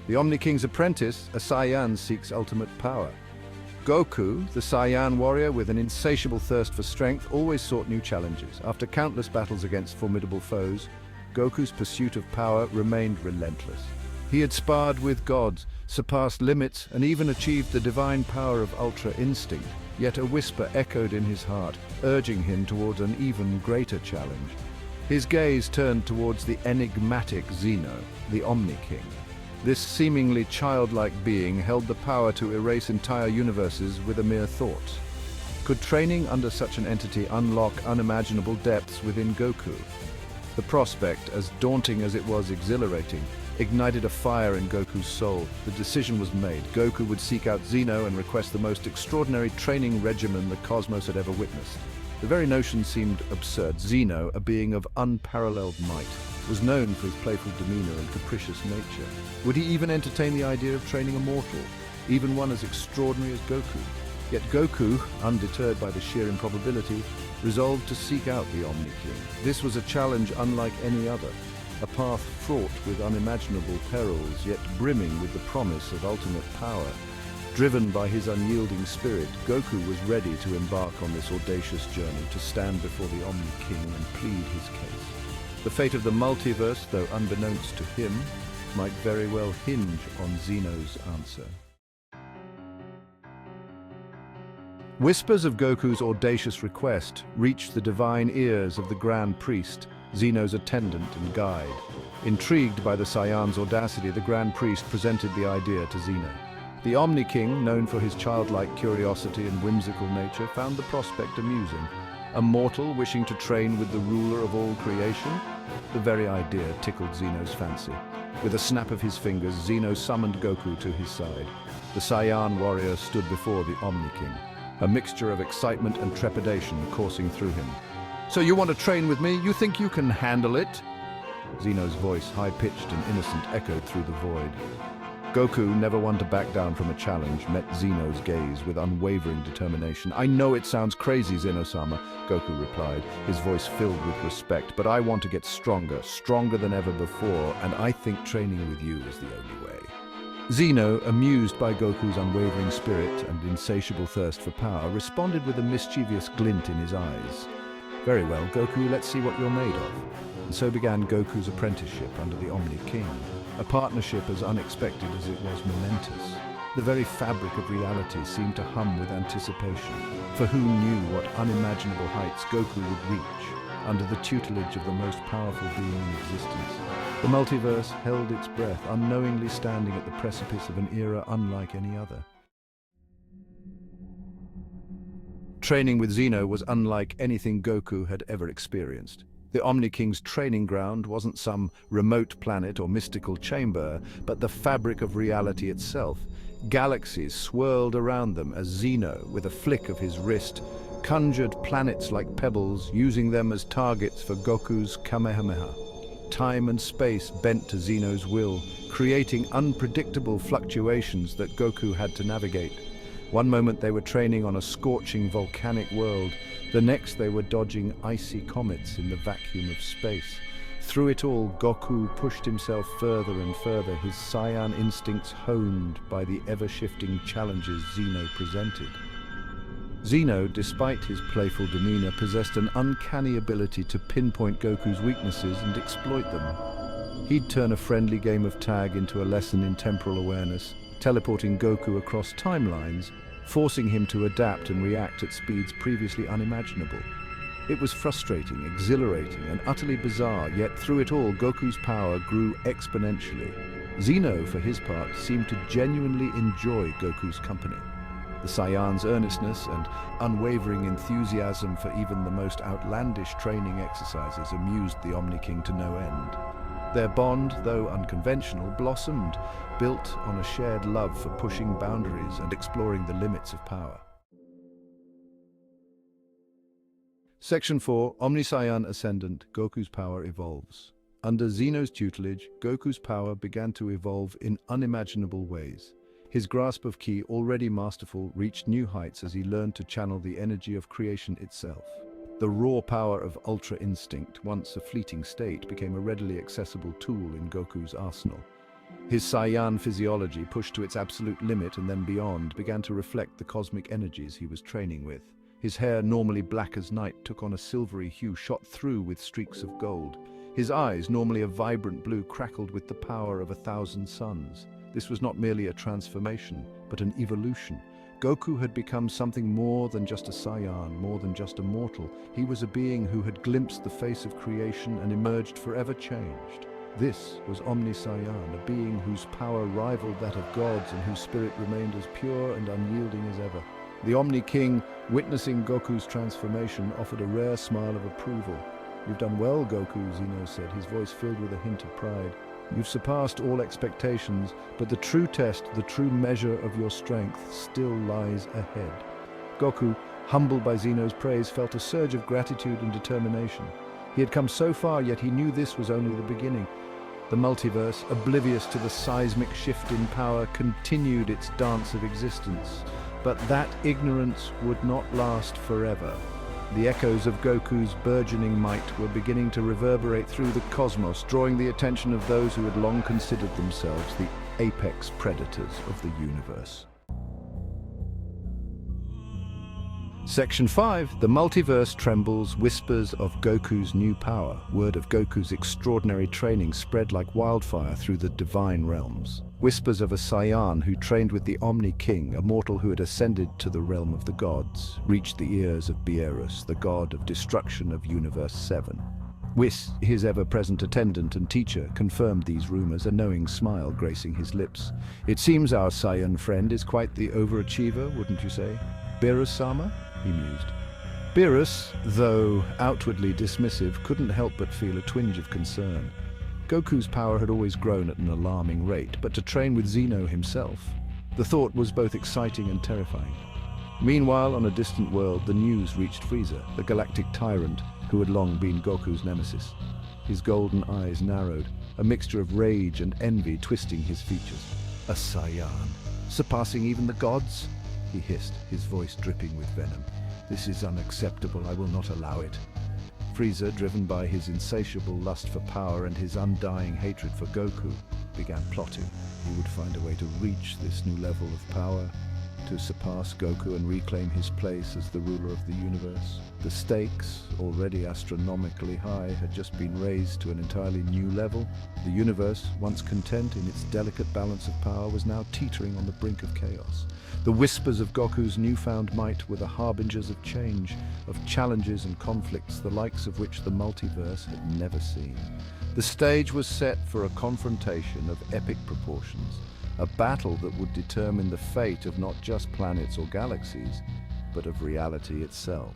The Omni King's apprentice, a Saiyan, seeks ultimate power. Goku, the Saiyan warrior with an insatiable thirst for strength, always sought new challenges. After countless battles against formidable foes, Goku's pursuit of power remained relentless. He had sparred with gods, surpassed limits, and even achieved the divine power of Ultra Instinct. Yet a whisper echoed in his heart, urging him towards an even greater challenge. His gaze turned towards the enigmatic Zeno, the Omni King. This seemingly childlike being held the power to erase entire universes with a mere thought. Could training under such an entity unlock unimaginable depths within Goku? The prospect, as daunting as it was exhilarating, ignited a fire in Goku's soul. The decision was made. Goku would seek out Zeno and request the most extraordinary training regimen the cosmos had ever witnessed. The very notion seemed absurd. Zeno, a being of unparalleled might, was known for his playful demeanor and capricious nature. Would he even entertain the idea of training a mortal, even one as extraordinary as Goku? Yet Goku, undeterred by the sheer improbability, resolved to seek out the Omni King. This was a challenge unlike any other, a path fraught with unimaginable perils, yet brimming with the promise of ultimate power. Driven by his unyielding spirit, Goku was ready to embark on this audacious journey, to stand before the Omni King and plead his case. The fate of the multiverse, though unbeknownst to him, might very well hinge on Zeno's answer. Whispers of Goku's audacious request reached the divine ears of the Grand Priest, Zeno's attendant and guide. Intrigued by the Saiyan's audacity, the Grand Priest presented the idea to Zeno. The Omni King, known for his childlike curiosity and whimsical nature, found the prospect amusing. A mortal wishing to train with the ruler of all creation? The very idea tickled Zeno's fancy. With a snap of his fingers, Zeno summoned Goku to his side. The Saiyan warrior stood before the Omni King, a mixture of excitement and trepidation coursing through him. "So you want to train with me? You think you can handle it?" Zeno's voice, high-pitched and innocent, echoed through the void. Goku, never one to back down from a challenge, met Zeno's gaze with unwavering determination. "I know it sounds crazy, Zeno-sama," Goku replied, his voice filled with respect, "but I want to get stronger, stronger than ever before, and I think training with you is the only way." Zeno, amused by Goku's unwavering spirit and insatiable thirst for power, responded with a mischievous glint in his eyes. "Very well, Goku, let's see what you're made of." And so began Goku's apprenticeship under the Omni King, a partnership as unexpected as it was momentous. The very fabric of reality seemed to hum with anticipation, for who knew what unimaginable heights Goku would reach under the tutelage of the most powerful being in existence. The multiverse held its breath, unknowingly standing at the precipice of an era unlike any other. Training with Zeno was unlike anything Goku had ever experienced. The Omni King's training ground wasn't some remote planet or mystical chamber, but the fabric of reality itself. Galaxies swirled around them as Zeno, with a flick of his wrist, conjured planets like pebbles, using them as targets for Goku's Kamehameha. Time and space bent to Zeno's will, creating unpredictable fluctuations that Goku had to navigate. One moment they were training on a scorching volcanic world, the next they were dodging icy comets in the vacuum of space. Through it all, Goku pushed himself further and further, his Saiyan instincts honed by the ever-shifting challenges Zeno presented. Zeno, despite his playful demeanor, possessed an uncanny ability to pinpoint Goku's weaknesses and exploit them. He'd turn a friendly game of tag into a lesson in temporal awareness, teleporting Goku across timelines, forcing him to adapt and react at speeds previously unimaginable. It was frustrating, exhilarating, and utterly bizarre, yet through it all, Goku's power grew exponentially. Zeno, for his part, seemed to genuinely enjoy Goku's company. The Saiyan's earnestness and unwavering enthusiasm for even the most outlandish training exercises amused the Omni King to no end. Their bond, though unconventional, blossomed, built on a shared love for pushing boundaries and exploring the limits of power. Section 4, Omni-Saiyan Ascendant, Goku's power evolves. Under Zeno's tutelage, Goku's power began to evolve in unimaginable ways. His grasp of ki, already masterful, reached new heights as he learned to channel the energy of creation itself. The raw power of Ultra Instinct, once a fleeting state, became a readily accessible tool in Goku's arsenal. His Saiyan physiology, pushed to its absolute limit and then beyond, began to reflect the cosmic energies he was training with. His hair, normally black as night, took on a silvery hue shot through with streaks of gold. His eyes, normally a vibrant blue, crackled with the power of 1,000 suns. This was not merely a transformation, but an evolution. Goku had become something more than just a Saiyan, more than just a mortal. He was a being who had glimpsed the face of creation and emerged forever changed. This was Omni-Saiyan, a being whose power rivaled that of gods and whose spirit remained as pure and unyielding as ever. The Omni King, witnessing Goku's transformation, offered a rare smile of approval. "You've done well, Goku," Zeno said, his voice filled with a hint of pride. "You've surpassed all expectations, but the true test, the true measure of your strength still lies ahead." Goku, humbled by Zeno's praise, felt a surge of gratitude and determination. He had come so far, yet he knew this was only the beginning. The multiverse, oblivious to the seismic shift in power, continued its dance of existence. But that ignorance would not last forever. The echoes of Goku's burgeoning might were beginning to reverberate through the cosmos, drawing the attention of those who had long considered themselves the apex predators of the universe. Section 5. The multiverse trembles, whispers of Goku's new power. Word of Goku's extraordinary training spread like wildfire through the divine realms. Whispers of a Saiyan who trained with the Omni King, a mortal who had ascended to the realm of the gods, reached the ears of Beerus, the god of destruction of Universe 7. Whis, his ever-present attendant and teacher, confirmed these rumors, a knowing smile gracing his lips. "It seems our Saiyan friend is quite the overachiever, wouldn't you say? Beerus-sama?" he mused. Beerus, though outwardly dismissive, couldn't help but feel a twinge of concern. Goku's power had always grown at an alarming rate, but to train with Zeno himself, the thought was both exciting and terrifying. Meanwhile, on a distant world, the news reached Frieza, the galactic tyrant who had long been Goku's nemesis. His golden eyes narrowed, a mixture of rage and envy twisting his features. "A Saiyan, surpassing even the gods?" he hissed, his voice dripping with venom. "This is unacceptable. I will not allow it." Frieza, driven by his insatiable lust for power and his undying hatred for Goku, began plotting. He would find a way to reach this new level of power, to surpass Goku and reclaim his place as the ruler of the universe. The stakes, already astronomically high, had just been raised to an entirely new level. The universe, once content in its delicate balance of power, was now teetering on the brink of chaos. The whispers of Goku's newfound might were the harbingers of change, of challenges and conflicts, the likes of which the multiverse had never seen. The stage was set for a confrontation of epic proportions, a battle that would determine the fate of not just planets or galaxies, but of reality itself.